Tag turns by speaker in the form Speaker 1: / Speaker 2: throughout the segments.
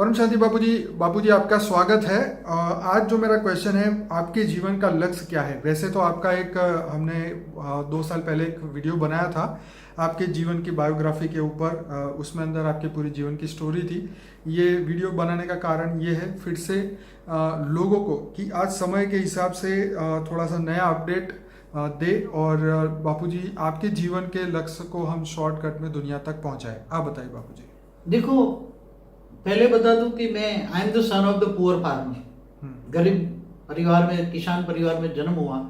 Speaker 1: परम शांति बापूजी आपका स्वागत है। आज जो मेरा क्वेश्चन है, आपके जीवन का लक्ष्य क्या है। वैसे तो आपका एक हमने 2 साल पहले एक वीडियो बनाया था आपके जीवन की बायोग्राफी के ऊपर। उसमें अंदर आपके पूरे जीवन की स्टोरी थी। ये वीडियो बनाने का कारण ये है फिर से लोगों को कि आज समय के हिसाब से थोड़ा सा नया अपडेट दे और बापूजी आपके जीवन के लक्ष्य को हम शॉर्टकट में दुनिया तक पहुंचाए। आप बताइए बापूजी।
Speaker 2: देखो, पहले बता दूं कि मैं I am the son of the poor farmer. गरीब परिवार में, किसान परिवार में जन्म हुआ।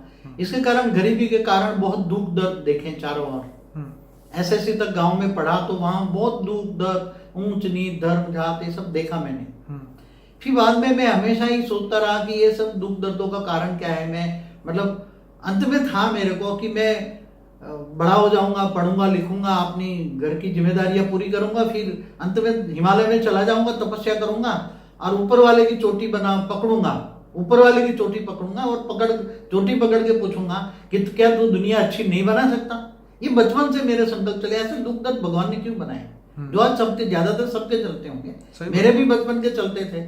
Speaker 2: इसके कारण, गरीबी के कारण बहुत दुख दर्द देखे चारों ओर। एसएससी तक गांव में पढ़ा तो वहां बहुत दुख दर्द, ऊंच नीच, धर्म जात, ये सब देखा मैंने। फिर बाद में मैं हमेशा ही सोचता रहा कि ये सब दुख दर्दों का कारण क्या है। मैं मतलब अंत में था मेरे को कि मैं बड़ा हो जाऊंगा, पढ़ूंगा, लिखूंगा, अपनी घर की जिम्मेदारियां पूरी करूंगा, फिर अंत में हिमालय में चला जाऊंगा, तपस्या करूंगा और ऊपर वाले की चोटी पकड़ूंगा, ऊपर वाले की चोटी पकड़ूंगा और चोटी पकड़ के पूछूंगा कि क्या तू दुनिया अच्छी नहीं बना सकता। ये बचपन से मेरे संकल्प चले। ऐसे दुख दर्द भगवान ने क्यों बनाए, जो आज सबके ज्यादातर सबके चलते होंगे, मेरे भी बचपन के चलते थे।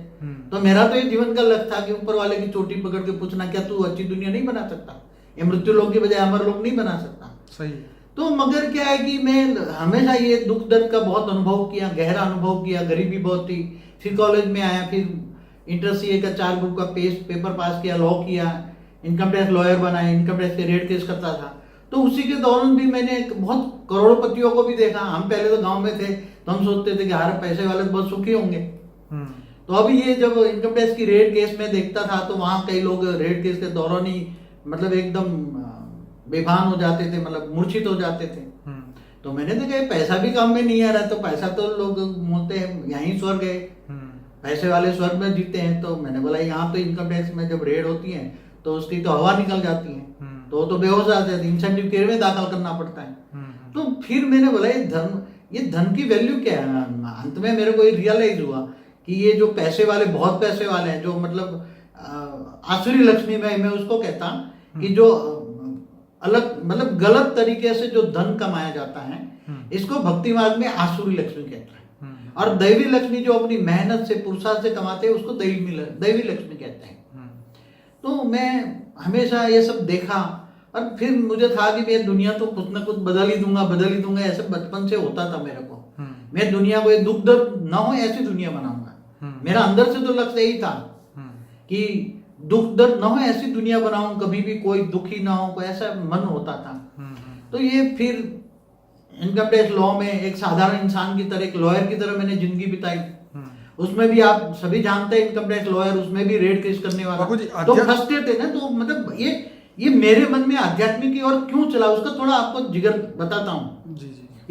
Speaker 2: तो मेरा तो ये जीवन का लक्ष्य था कि ऊपर वाले की चोटी पकड़ के पूछना, क्या तू अच्छी दुनिया नहीं बना सकता, ये मृत्यु लोग की बजाय अमर लोग नहीं बना सकता।
Speaker 1: सही।
Speaker 2: तो मगर क्या है कि मैं हमेशा ये दुख दर्द का बहुत अनुभव किया, गहरा अनुभव किया। गरीबी बहुत थी। फिर कॉलेज में आया, फिर इंटर सीए का 4 ग्रुप का पेपर पास किया, लॉ किया, इनकम टैक्स लॉयर बना, इनकम टैक्स के रेट केस करता था। तो उसी के दौरान भी मैंने बहुत करोड़पतियों को भी देखा। हम पहले तो गांव में थे तो हम सोचते थे कि हर पैसे वाले बहुत सुखी होंगे। तो अभी ये जब इनकम टैक्स की रेट केस में देखता था तो वहां कई लोग रेट केस के दौरान ही मतलब एकदम बेभान हो जाते थे, मतलब मूर्छित हो जाते थे। तो मैंने देखा पैसा भी काम में नहीं आ रहा, तो पैसा तो लोग बोलते हैं यहीं स्वर्ग है, पैसे वाले स्वर्ग में जीते हैं। तो मैंने बोला यहाँ तो इनकम टैक्स में जब रेड होती है तो उसकी तो हवा निकल जाती है, तो वो तो बेहोश जाते हैं, इंसेंटिव केयर में दाखिल करना पड़ता है। तो फिर मैंने बोला ये धन की वैल्यू क्या है। अंत में मेरे को रियलाइज हुआ कि ये जो पैसे वाले, बहुत पैसे वाले हैं, जो मतलब आसुरी लक्ष्मी में मैं उसको कहता कि जो अलग मतलब गलत तरीके से जो धन कमाया जाता है, इसको भक्ति मार्ग में आसुरी लक्ष्मी कहता है। और दैवी लक्ष्मी जो अपनी मेहनत से, पुरुषार्थ से कमाते हैं, उसको दैवी लक्ष्मी कहते हैं। तो मैं हमेशा ये सब देखा और फिर मुझे था कि मैं दुनिया तो कुछ ना कुछ बदल ही दूंगा। ऐसे बचपन से होता था मेरे को। मैं दुनिया को दुख दर्द ना हो ऐसी दुनिया बनाऊंगा। मेरा अंदर से तो लक्ष्य यही था कि दुख दर्द ना हो ऐसी दुनिया बनाऊं, कभी भी कोई दुखी ना हो, कोई ऐसा मन होता था। तो ये फिर इनकम टैक्स लॉ में एक साधारण इंसान की तरह, एक लॉयर की तरह मैंने जिंदगी बिताई। उसमें भी आप सभी जानते हैं इनकम टैक्स लॉयर, उसमें भी रेड केस करने वाला तो फंसते थे ना। तो मतलब ये मेरे मन में आध्यात्मिक की और क्यों चला, उसका थोड़ा आपको जिगर बताता हूँ।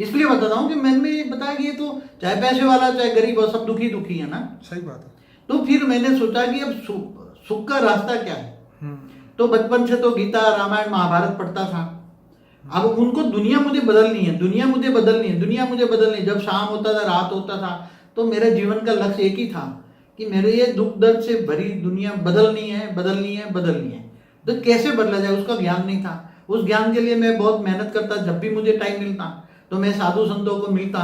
Speaker 2: इसलिए बताता हूँ कि मन में ये बताया कि ये तो चाहे पैसे वाला चाहे गरीब हो, सब दुखी है ना।
Speaker 1: सही बात है।
Speaker 2: तो फिर मैंने सोचा कि अब सुख का रास्ता क्या है। तो बचपन से तो गीता, रामायण, महाभारत पढ़ता था। अब उनको दुनिया मुझे बदलनी है। जब शाम होता था, रात होता था, तो मेरे जीवन का लक्ष्य एक ही था कि मेरे ये दुख दर्द से भरी दुनिया बदलनी है। तो कैसे बदला जाए उसका ज्ञान नहीं था। उस ज्ञान के लिए मैं बहुत मेहनत करता। जब भी मुझे टाइम मिलता तो मैं साधु संतों को मिलता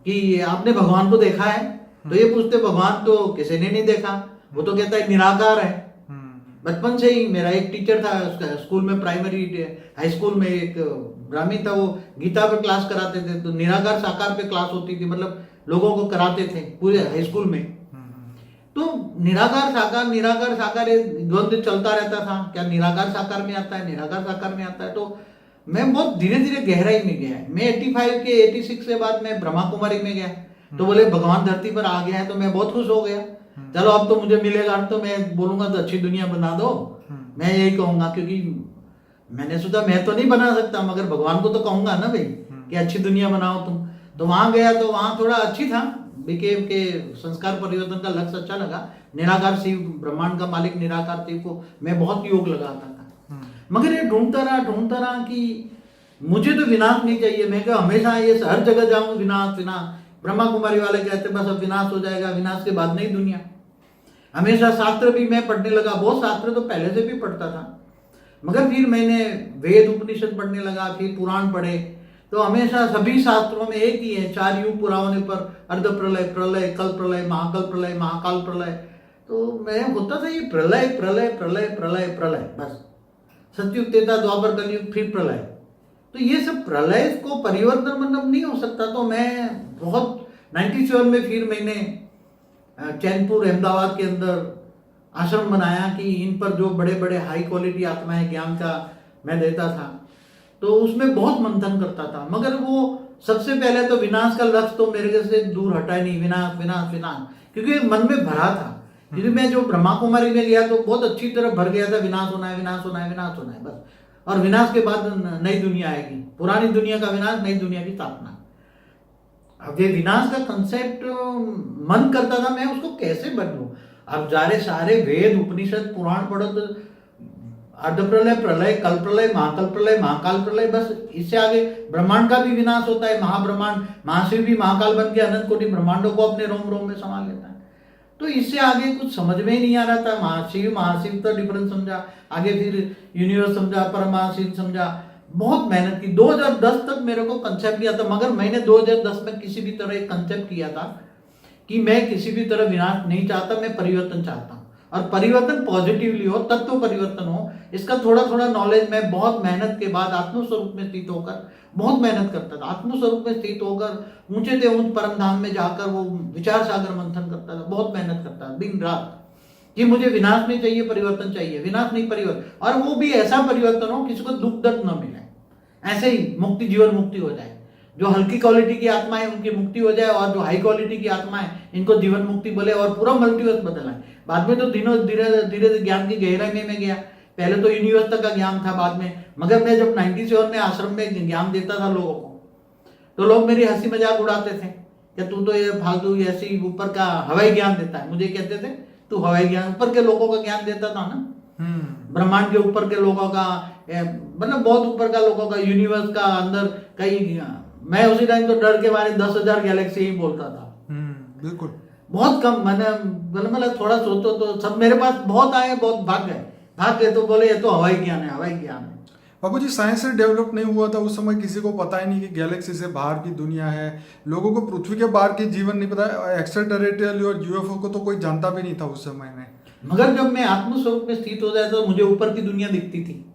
Speaker 2: कि आपने भगवान को देखा है, तो ये पूछते भगवान तो किसी ने नहीं देखा, वो तो कहता है निराकार है। बचपन से ही मेरा एक टीचर था स्कूल में, प्राइमरी हाई स्कूल में, एक ब्राह्मण था, वो गीता पे क्लास कराते थे। तो निराकार साकार पे क्लास होती थी, मतलब लोगों को कराते थे पूरे हाई स्कूल में। तो निराकार साकार द्वंद्व चलता रहता था, क्या निराकार साकार में आता है। तो मैं बहुत धीरे धीरे गहराई में गया। मैं 86 के बाद मैं ब्रह्मा कुमारी में गया। तो बोले भगवान धरती पर आ गया है, तो मैं बहुत खुश हो गया। चलो अब तो मुझे मिलेगा, तो मैं बोलूंगा तो अच्छी दुनिया बना दो, मैं यही कहूंगा। क्योंकि मैंने सोचा मैं तो नहीं बना सकता, मगर भगवान को तो कहूंगा ना भाई कि अच्छी दुनिया बनाओ तुम। तो वहां गया, तो वहां थोड़ा अच्छी था, बीके के संस्कार परिवर्तन का लक्ष्य अच्छा लगा। निराकार शिव, ब्रह्मांड का मालिक निराकार शिव को मैं बहुत योग लगाता था। मगर ये ढूंढता रहा कि मुझे तो विनाश नहीं चाहिए। मैं क्या हमेशा ये हर जगह जाऊं विनाश। ब्रह्मा कुमारी वाले कहते बस अब विनाश हो जाएगा, विनाश के बाद नहीं दुनिया। हमेशा शास्त्र भी मैं पढ़ने लगा, बहुत शास्त्र तो पहले से भी पढ़ता था। मगर फिर मैंने वेद उपनिषद पढ़ने लगा, फिर पुराण पढ़े। तो हमेशा सभी शास्त्रों में एक ही है, 4 युग पूरा होने पर अर्ध प्रलय, प्रलय, कल प्रलय, महाकल प्रलय, महाकाल प्रलय। तो मैं होता था ये प्रलय प्रलय प्रलय प्रलय प्रलय, बस सतयुग, त्रेता, द्वापर, कलयुग, फिर प्रलय। तो ये सब प्रलय को परिवर्तन मतलब नहीं हो सकता। तो मैं बहुत 97 में फिर मैंने चैनपुर अहमदाबाद के अंदर आश्रम बनाया कि इन पर जो बड़े बड़े हाई क्वालिटी आत्माएं ज्ञान का मैं देता था। तो उसमें बहुत मंथन करता था, मगर वो सबसे पहले तो विनाश का लक्ष्य तो मेरे से दूर हटा ही नहीं, विनाश विनाश विनाश, क्योंकि मन में भरा था। क्योंकि मैं जो ब्रह्मा कुमारी में गया तो बहुत अच्छी तरह भर गया था, विनाश होना है, विनाश होना है, विनाश होना है, बस। और विनाश के बाद नई दुनिया आएगी, पुरानी दुनिया का विनाश, नई दुनिया की स्थापना। अब ये विनाश का कंसेप्ट मन करता था, मैं उसको कैसे बदलूं। अब सारे वेद, उपनिषद, पुराण पढ़ो तो अर्ध प्रलय, प्रलय, कल प्रलय, महाकल प्रलय, महाकाल प्रलय, बस इससे आगे ब्रह्मांड का भी विनाश होता है। महाब्रह्मांड, महाशिव भी महाकाल बन के अनंत कोटि ब्रह्मांडों को अपने रोम रोम में समा लेता है। तो इससे आगे कुछ समझ में ही नहीं आ रहा था। महाशिव तो डिफरेंस समझा, आगे फिर यूनिवर्स समझा, परमाशिव समझा, बहुत मेहनत की। 2010 तक मेरे को कंसेप्ट किया था, मगर मैंने 2010 में किसी भी तरह एक कंसेप्ट किया था कि मैं किसी भी तरह विनाश नहीं चाहता, मैं परिवर्तन चाहता हूँ। और परिवर्तन पॉजिटिवली हो, तत्व परिवर्तन हो, इसका थोड़ा थोड़ा नॉलेज मैं बहुत मेहनत के बाद आत्मस्वरूप में स्थित होकर बहुत मेहनत करता था। आत्मस्वरूप में स्थित होकर ऊंचे से ऊंच परम धाम में जाकर वो विचार सागर मंथन करता था, बहुत मेहनत करता था दिन रात कि मुझे विनाश नहीं चाहिए, परिवर्तन चाहिए, विनाश नहीं परिवर्तन। और वो भी ऐसा परिवर्तन हो किसी को दुख दर्द न मिले, ऐसे ही मुक्ति, जीवन मुक्ति हो जाए। जो हल्की क्वालिटी की आत्मा है उनकी मुक्ति हो जाए, और जो हाई क्वालिटी की आत्मा है इनको जीवन मुक्ति बोले, और पूरा मल्टीवर्स बदला है। बाद में तो धीरे धीरे ज्ञान की गहराई में गया। पहले तो यूनिवर्स तक का ज्ञान था, बाद में। मगर मैं जब 97 में आश्रम में ज्ञान देता था लोगों को, तो लोग मेरी हंसी मजाक उड़ाते थे कि तू तो ये फालतू ऐसी ऊपर का हवाई ज्ञान देता है। मुझे कहते थे तू हवाई ज्ञान, ऊपर के लोगों का ज्ञान देता था ना, ब्रह्मांड के ऊपर के लोगों का, मतलब बहुत ऊपर का लोगों का, यूनिवर्स का अंदर कई। मैं उसी टाइम तो डर के बारे 10,000 गैलेक्सी ही बोलता था।
Speaker 1: बिल्कुल,
Speaker 2: बहुत कम। मैंने मतलब थोड़ा सोचो तो सब मेरे पास बहुत आए, बहुत भाग गए तो बोले ये तो हवाई ज्ञान है, हवाई ज्ञान है।
Speaker 1: बाबूजी, साइंस से डेवलप नहीं हुआ था उस समय, किसी को पता ही नहीं कि गैलेक्सी से बाहर की दुनिया है। लोगों को पृथ्वी के बाहर की जीवन नहीं पता, एक्स्ट्रा टेरेस्ट्रियल और यूएफओ को तो कोई जानता भी नहीं था उस समय में।
Speaker 2: मगर जब मैं आत्मस्वरूप में स्थित हो जाए तो मुझे ऊपर की दुनिया दिखती थी।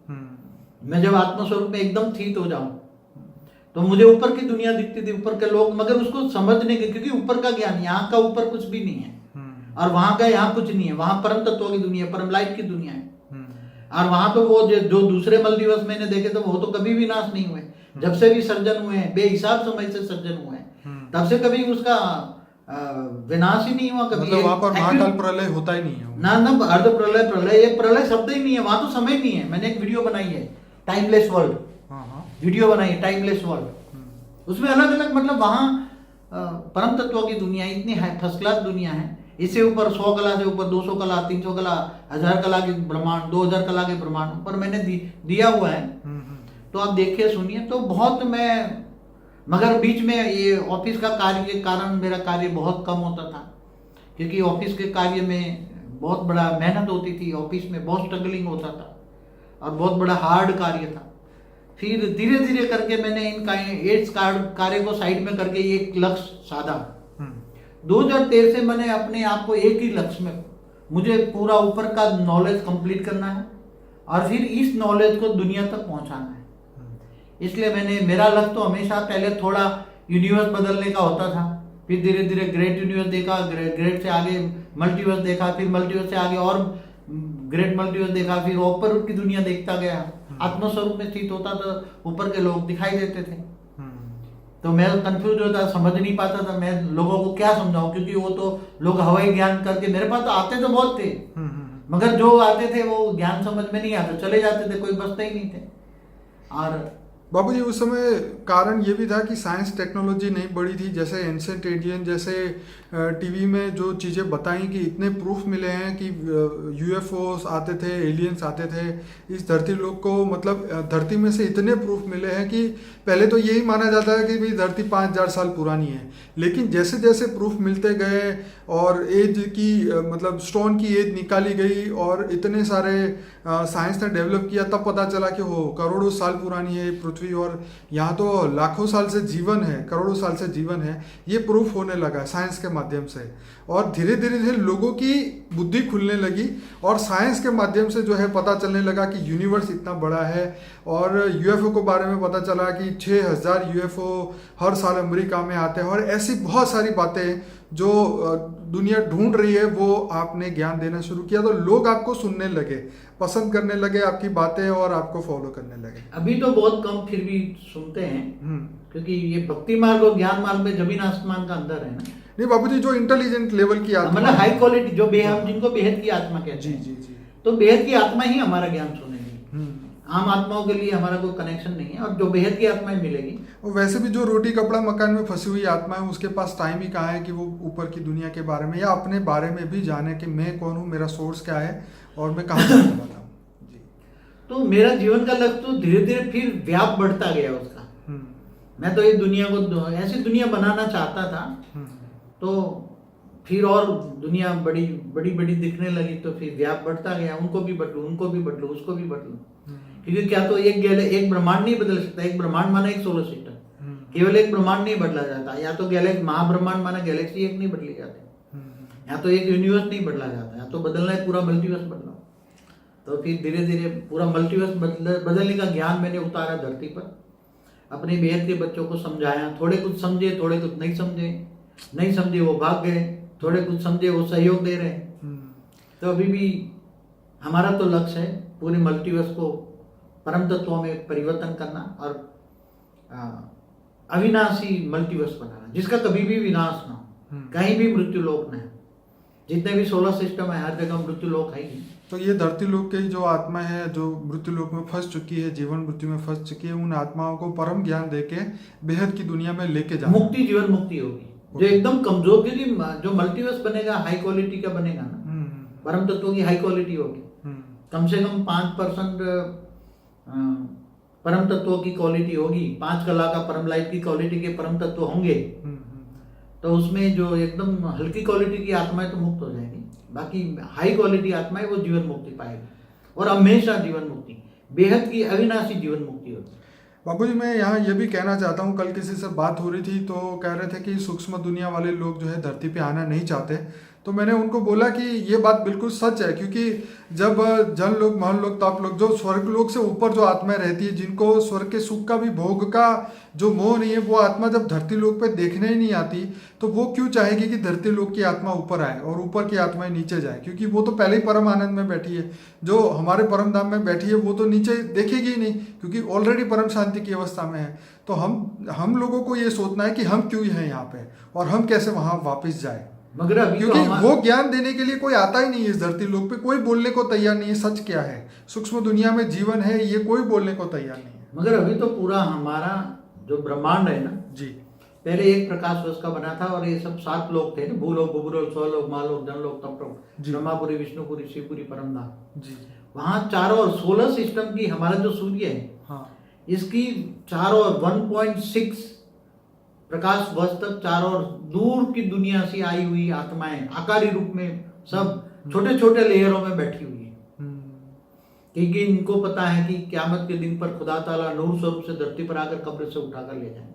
Speaker 2: मैं जब आत्मस्वरूप में एकदम स्थित हो जाऊं तो मुझे ऊपर की दुनिया दिखती थी, ऊपर के लोग, मगर उसको समझने के, क्योंकि ऊपर का ज्ञान, यहाँ का ऊपर कुछ भी नहीं है और वहां का यहाँ कुछ नहीं है। वहां परम तत्वों की दुनिया, परम लाइट की दुनिया है। और वहां तो वो जो दूसरे मल्टीवर्स मैंने देखे थे वो तो कभी भी नाश नहीं हुए। जब से भी सर्जन हुए हैं, बेहिसाब समय से सर्जन हुए हैं, तब से कभी उसका विनाश ही नहीं हुआ कभी।
Speaker 1: मतलब वहां पर महाकाल प्रलय होता ही नहीं है
Speaker 2: ना, अर्ध प्रलय, प्रलय, ये प्रलय शब्द ही नहीं है वहां, तो समय नहीं है। मैंने एक वीडियो बनाई है, टाइमलेस वर्ल्ड, वीडियो बनाई है टाइमलेस वर्ल्ड। उसमें अलग अलग, मतलब वहां परम तत्वों की दुनिया इतनी फर्स्ट क्लास दुनिया है। इससे ऊपर 100 कला से ऊपर 200 कला, 300 कला, 1000 कला के ब्रह्मांड, 2000 कला के ब्रह्मांड ऊपर मैंने दिया हुआ है। तो आप देखिए, सुनिए। तो बहुत मैं, मगर बीच में ये ऑफिस का कार्य के कारण मेरा कार्य बहुत कम होता था, क्योंकि ऑफिस के कार्य में बहुत बड़ा मेहनत होती थी, ऑफिस में बहुत स्ट्रगलिंग होता था और बहुत बड़ा हार्ड कार्य था। फिर धीरे धीरे करके मैंने इन कार्य को साइड में करके एक लक्ष्य साधा। 2013 से मैंने अपने आप को एक ही लक्ष्य में, मुझे पूरा ऊपर का नॉलेज कंप्लीट करना है और फिर इस नॉलेज को दुनिया तक पहुंचाना है। इसलिए मेरा लक्ष्य तो हमेशा पहले थोड़ा यूनिवर्स बदलने का होता था, फिर धीरे धीरे ग्रेट यूनिवर्स देखा, ग्रेट से आगे मल्टीवर्स देखा, फिर मल्टीवर्स से आगे और ग्रेट मल्टीवर्स देखा, फिर ऊपर की दुनिया देखता गया। आत्मस्वरूप में स्थित होता था, ऊपर के लोग दिखाई देते थे। तो मैं कंफ्यूज होता, समझ नहीं पाता था मैं लोगों को क्या समझाऊं, क्योंकि वो तो लोग हवाई ज्ञान करके, मेरे पास तो आते तो बहुत थे, मगर जो आते थे वो ज्ञान समझ में नहीं आता, चले जाते थे, कोई बचते ही नहीं थे। और
Speaker 1: बाबूजी, उस समय कारण ये भी था कि साइंस टेक्नोलॉजी नहीं बढ़ी थी। जैसे एंशिएंट एलियन जैसे टीवी में जो चीज़ें बताई कि इतने प्रूफ मिले हैं कि यूएफओस आते थे, एलियंस आते थे इस धरती लोग को, मतलब धरती में से इतने प्रूफ मिले हैं कि पहले तो यही माना जाता है कि भाई धरती 5000 साल पुरानी है। लेकिन जैसे जैसे प्रूफ मिलते गए और एज की मतलब स्टोन की एज निकाली गई और इतने सारे साइंस ने डेवलप किया, तब पता चला कि वो करोड़ों साल पुरानी है पृथ्वी और यहाँ तो लाखों साल से जीवन है, करोड़ों साल से जीवन है। ये प्रूफ होने लगा साइंस के माध्यम से और धीरे धीरे धीरे लोगों की बुद्धि खुलने लगी और साइंस के माध्यम से जो है पता चलने लगा कि यूनिवर्स इतना बड़ा है। और यूएफओ के बारे में पता चला कि 6000 यूएफओ हर साल अमेरिका में आते हैं और ऐसी बहुत सारी बातें जो दुनिया ढूंढ रही है वो आपने ज्ञान देना शुरू किया तो लोग आपको सुनने लगे, पसंद करने लगे आपकी बातें और आपको फॉलो करने लगे।
Speaker 2: अभी तो बहुत कम फिर भी सुनते हैं, क्योंकि ये भक्ति मार्ग और ज्ञान मार्ग में जमीन आसमान का अंदर है ना।
Speaker 1: नहीं बाबूजी, जो इंटेलिजेंट लेवल की आत्मा,
Speaker 2: मतलब हाई क्वालिटी जो बेहद, जिनको बेहद की आत्मा कहते
Speaker 1: जी
Speaker 2: हैं,
Speaker 1: जी जी,
Speaker 2: तो बेहद की आत्मा ही हमारा ज्ञान सुनेगी। आम आत्माओं के लिए हमारा कोई कनेक्शन नहीं है, और जो बेहद की आत्माएं मिलेगी।
Speaker 1: और वैसे भी जो रोटी कपड़ा मकान में फंसी हुई आत्मा है उसके पास टाइम ही कहाँ है कि वो ऊपर की दुनिया के बारे में या अपने बारे में भी जाने कि मैं कौन हूँ, मेरा सोर्स क्या है और मैं कहाँ जाने वाला हूँ। जी,
Speaker 2: तो मेरा जीवन का लक्ष्य तो धीरे धीरे फिर व्याप बढ़ता गया उसका। मैं तो ये दुनिया को ऐसी दुनिया बनाना चाहता था, तो फिर और दुनिया बड़ी बड़ी बड़ी दिखने लगी, तो फिर व्याप बढ़ता गया। उनको भी बदलू, उनको भी बदलू, उसको भी बदलू, क्योंकि क्या तो एक ब्रह्मांड नहीं बदल सकता। एक ब्रह्मांड माना एक सोलर सिस्टम, केवल एक ब्रह्मांड नहीं बदला जाता। या तो गैलेक्सी महाब्रह्मांड माना गैलेक्सी एक नहीं बदली जाती, या तो एक यूनिवर्स नहीं बदला जाता, या तो बदलना है पूरा मल्टीवर्स बदलो। तो फिर धीरे धीरे पूरा मल्टीवर्स बदलने का ज्ञान मैंने उतारा धरती पर, अपने बेहद के बच्चों को समझाया। थोड़े कुछ समझे, थोड़े कुछ नहीं समझे वो भाग गए, थोड़े कुछ समझे वो सहयोग दे रहे हैं। तो अभी भी हमारा तो लक्ष्य है पूरे मल्टीवर्स को परम तत्वों में परिवर्तन करना और अविनाशी मल्टीवर्स बनाना, जिसका कभी भी विनाश ना हो, कहीं भी मृत्यु लोक न है। जितने भी सोलर सिस्टम है हर जगह मृत्यु लोक है ही।
Speaker 1: तो ये धरती लोक की जो आत्मा है जो मृत्यु लोक में फंस चुकी है, जीवन मृत्यु में फंस चुकी है, उन आत्माओं को परम ज्ञान देके बेहद की दुनिया में लेके जाना,
Speaker 2: मुक्ति, जीवन मुक्ति होगी। जो एकदम कमजोर, क्योंकि जो मल्टीवर्स बनेगा हाई क्वालिटी का बनेगा ना, परम तत्वों की हाई क्वालिटी होगी। कम से कम 5% परम तत्वों की क्वालिटी होगी, 5 कला का परम लाइफ की क्वालिटी के परम तत्व होंगे। तो उसमें जो एकदम हल्की क्वालिटी की आत्माएं तो मुक्त हो जाएगी, बाकी हाई क्वालिटी आत्माएं वो जीवन मुक्ति पाएगी और हमेशा जीवन मुक्ति, बेहद की अविनाशी जीवन मुक्ति होगी।
Speaker 1: बाबूजी, मैं यहाँ ये भी कहना चाहता हूँ, कल किसी से बात हो रही थी तो कह रहे थे कि सूक्ष्म दुनिया वाले लोग जो है धरती पे आना नहीं चाहते। तो मैंने उनको बोला कि ये बात बिल्कुल सच है, क्योंकि जब जन लोग, महल लोग, ताप लोग, जो स्वर्ग लोग से ऊपर जो आत्माएं रहती है, जिनको स्वर्ग के सुख का भी भोग का जो मोह नहीं है, वो आत्मा जब धरती लोक पे देखने ही नहीं आती तो वो क्यों चाहेगी कि धरती लोक की आत्मा ऊपर आए और ऊपर की आत्माएं नीचे जाए, क्योंकि वो तो पहले ही परम आनंद में बैठी है। जो हमारे परम धाम में बैठी है वो तो नीचे देखेगी ही नहीं, क्योंकि ऑलरेडी परम शांति की अवस्था में है। तो हम लोगों को ये सोचना है कि हम क्यों हैं यहाँ पे और हम कैसे वहां वापस जाए,
Speaker 2: मगर अभी
Speaker 1: क्योंकि
Speaker 2: तो
Speaker 1: वो ज्ञान देने के लिए कोई आता ही नहीं है इस धरती लोक पे, कोई बोलने को तैयार नहीं है सच क्या है, सूक्ष्म दुनिया में जीवन है, ये कोई बोलने को तैयार नहीं है।
Speaker 2: मगर अभी तो पूरा हमारा जो ब्रह्मांड है ना
Speaker 1: जी,
Speaker 2: पहले एक प्रकाश वर्ष का बना था, और ये सब 7 लोग थे ना, भूलोक, भूलोक, स्वलोक, मालोक, जनलोक, तपलोक, ब्रह्मापुरी, विष्णुपुरी, शिवपुरी, परमधाम जी। वहां चारों ओर सोलर सिस्टम की, हमारा जो सूर्य है, हाँ, इसकी चारों ओर 1.6 प्रकाश वर्ष तक चारों ओर दूर की दुनिया से आई हुई आत्माएं आकारी रूप में सब छोटे छोटे लेयरों में बैठी हुई है, क्योंकि इनको पता है कि क़यामत के दिन पर खुदा ताला नूर स्वरूप से धरती पर आकर कब्र से उठाकर ले जाएंगे।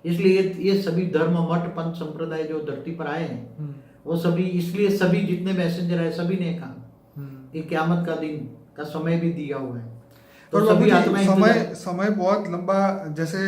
Speaker 2: इसलिए ये सभी धर्म, मठ, पंथ, संप्रदाय जो धरती पर आए हैं वो सभी, इसलिए सभी जितने मैसेंजर है सभी ने कहा कि क़यामत का दिन का समय भी दिया हुआ है।
Speaker 1: तो सभी समय बहुत लंबा, जैसे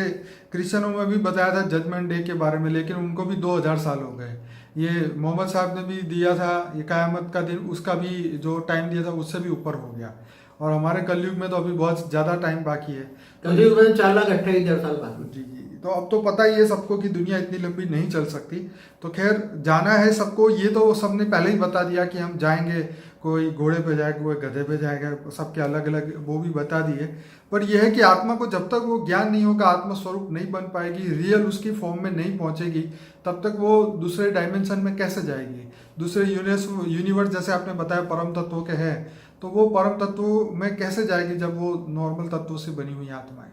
Speaker 1: क्रिश्चियनों में भी बताया था जजमेंट डे के बारे में, लेकिन उनको भी 2000 साल हो गए। ये मोहम्मद साहब ने भी दिया था ये क़यामत का दिन, उसका भी जो टाइम दिया था उससे भी ऊपर हो गया। और हमारे कलयुग में तो अभी बहुत ज़्यादा टाइम बाकी है,
Speaker 2: कलयुग में 4,28,000 साल बाकी।
Speaker 1: जी जी। तो अब तो पता ही है सबको कि दुनिया इतनी लंबी नहीं चल सकती। तो खैर जाना है सबको, ये तो सबने पहले ही बता दिया कि हम जाएंगे, कोई घोड़े पे जाएगा, कोई गधे पे जाएगा, सबके अलग अलग वो भी बता दिए। पर यह है कि आत्मा को जब तक वो ज्ञान नहीं होगा, आत्मा स्वरूप नहीं बन पाएगी, रियल उसकी फॉर्म में नहीं पहुंचेगी, तब तक वो दूसरे डायमेंशन में कैसे जाएगी, दूसरे यूनिवर्स जैसे आपने बताया परम तत्वों के हैं, तो वो परम तत्वों में कैसे जाएगी जब वो नॉर्मल तत्वों से बनी हुई आत्मा है।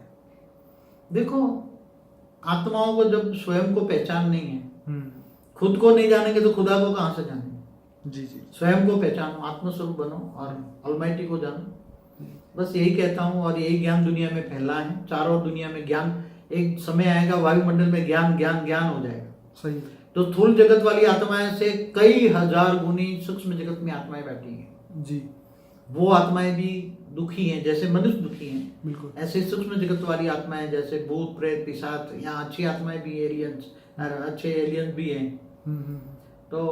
Speaker 2: देखो, आत्माओं को जब स्वयं को पहचान नहीं है, खुद को नहीं जानेंगे तो खुदा को कहाँ से जानेंगे।
Speaker 1: जी जी।
Speaker 2: स्वयं को पहचानो, आत्मस्वरूप बनो और ऑलमाइटी को जानो। बस यही कहता हूँ और यही ज्ञान दुनिया में फैला है। चारों दुनिया में ज्ञान, एक समय आएगा वायुमंडल में ज्ञान ज्ञान ज्ञान हो जाएगा।
Speaker 1: सही है।
Speaker 2: तो स्थूल जगत वाली आत्माएं से कई हजार गुनी सूक्ष्म जगत में आत्माएं बैठी हैं।
Speaker 1: जी।
Speaker 2: वो आत्माएं भी दुखी हैं, जैसे मनुष्य दुखी हैं,
Speaker 1: बिल्कुल।
Speaker 2: ऐसे सूक्ष्म जगत वाली आत्माएं जैसे भूत प्रेत पिशाच, यहाँ अच्छी आत्माएं भी, एलियंस, अच्छे एलियंस भी हैं। तो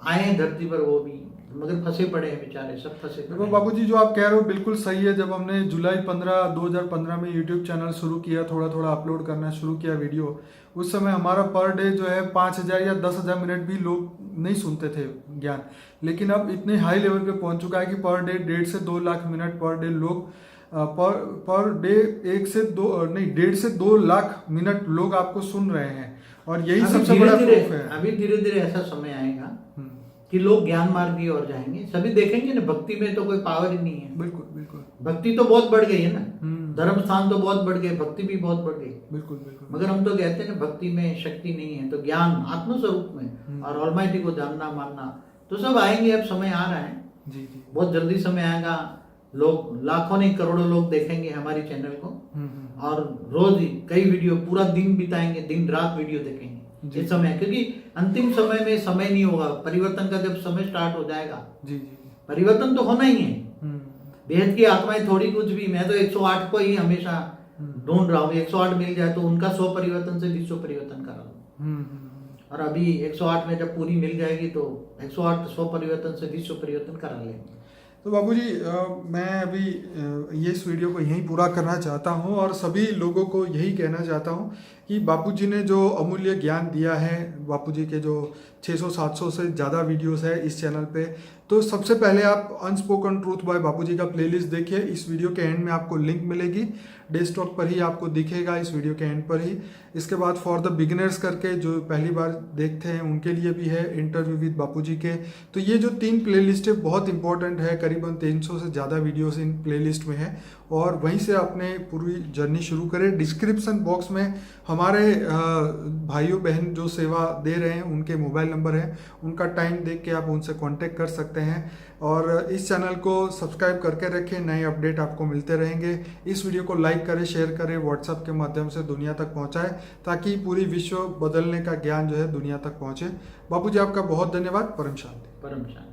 Speaker 2: आए हैं धरती पर वो भी, मगर फंसे पड़े हैं बेचारे, सब फंसे पड़े
Speaker 1: देखो
Speaker 2: हैं।
Speaker 1: बाबूजी, जो आप कह रहे हो बिल्कुल सही है। जब हमने जुलाई 15 2015 में यूट्यूब चैनल शुरू किया, थोड़ा थोड़ा अपलोड करना शुरू किया वीडियो, उस समय हमारा पर डे जो है 5000 या 10,000 मिनट भी लोग नहीं सुनते थे ज्ञान। लेकिन अब इतने हाई लेवल पे पहुंच चुका है कि पर डे 1.5 से 2 लाख मिनट पर डे लोग पर डे 1.5 से 2 लाख मिनट लोग आपको सुन रहे हैं। और यही सबसे बड़ा प्रूफ है।
Speaker 2: अभी धीरे धीरे ऐसा समय आएगा कि लोग ज्ञान मार्ग की ओर जाएंगे। सभी देखेंगे ना, भक्ति में तो कोई पावर ही नहीं है।
Speaker 1: बिल्कुल बिल्कुल।
Speaker 2: भक्ति तो बहुत बढ़ गई है ना, धर्म स्थान तो बहुत बढ़ गए, भक्ति भी बहुत बढ़ गई।
Speaker 1: बिल्कुल बिल्कुल।
Speaker 2: मगर हम तो कहते हैं ना, भक्ति में शक्ति नहीं है। तो ज्ञान आत्मस्वरूप में और ऑलमाइटी को जानना मानना, तो सब आएंगे। अब समय आ रहा है,
Speaker 1: जी जी,
Speaker 2: बहुत जल्दी समय आएगा। लोग लाखों नहीं करोड़ों लोग देखेंगे हमारी चैनल को, और रोज ही कई वीडियो, पूरा दिन बिताएंगे, दिन रात वीडियो देखेंगे इस समय। क्योंकि अंतिम समय में समय नहीं होगा, परिवर्तन का जब समय स्टार्ट हो जाएगा,
Speaker 1: जी जी,
Speaker 2: परिवर्तन तो होना ही है। बेहद की आत्माएं थोड़ी कुछ भी, मैं तो 108 को ही हमेशा ढूंढ रहा हूँ। 108 मिल जाए तो उनका 100 परिवर्तन से विश्व परिवर्तन करा लूं। और अभी 108 में जब पूरी मिल जाएगी तो 108 100 परिवर्तन से विश्व परिवर्तन करा लेंगे।
Speaker 1: तो बाबूजी, मैं अभी ये इस वीडियो को यहीं पूरा करना चाहता हूँ और सभी लोगों को यही कहना चाहता हूँ कि बापूजी ने जो अमूल्य ज्ञान दिया है, बापूजी के जो 600-700 से ज़्यादा वीडियोस है इस चैनल पे, तो सबसे पहले आप अनस्पोकन ट्रूथ बाय बापूजी का प्लेलिस्ट देखिए। इस वीडियो के एंड में आपको लिंक मिलेगी, डेस्कटॉप पर ही आपको दिखेगा, इस वीडियो के एंड पर ही। इसके बाद फॉर द बिगिनर्स करके, जो पहली बार देखते हैं उनके लिए भी है, इंटरव्यू विद बापूजी के। तो ये जो 3 प्लेलिस्ट है बहुत इंपॉर्टेंट है, करीबन 300 से ज़्यादा वीडियोस इन प्लेलिस्ट में है। और वहीं से अपने पूरी जर्नी शुरू करें। डिस्क्रिप्शन बॉक्स में हमारे भाइयों बहन जो सेवा दे रहे हैं उनके मोबाइल नंबर है, उनका टाइम देख के आप उनसे कांटेक्ट कर सकते हैं। और इस चैनल को सब्सक्राइब करके रखें, नए अपडेट आपको मिलते रहेंगे। इस वीडियो को लाइक करें, शेयर करें, व्हाट्सएप के माध्यम से दुनिया तक पहुंचाएं, ताकि पूरी विश्व बदलने का ज्ञान जो है दुनिया तक पहुंचे। बापूजी, आपका बहुत धन्यवाद। परम शांति।
Speaker 2: परम शांति।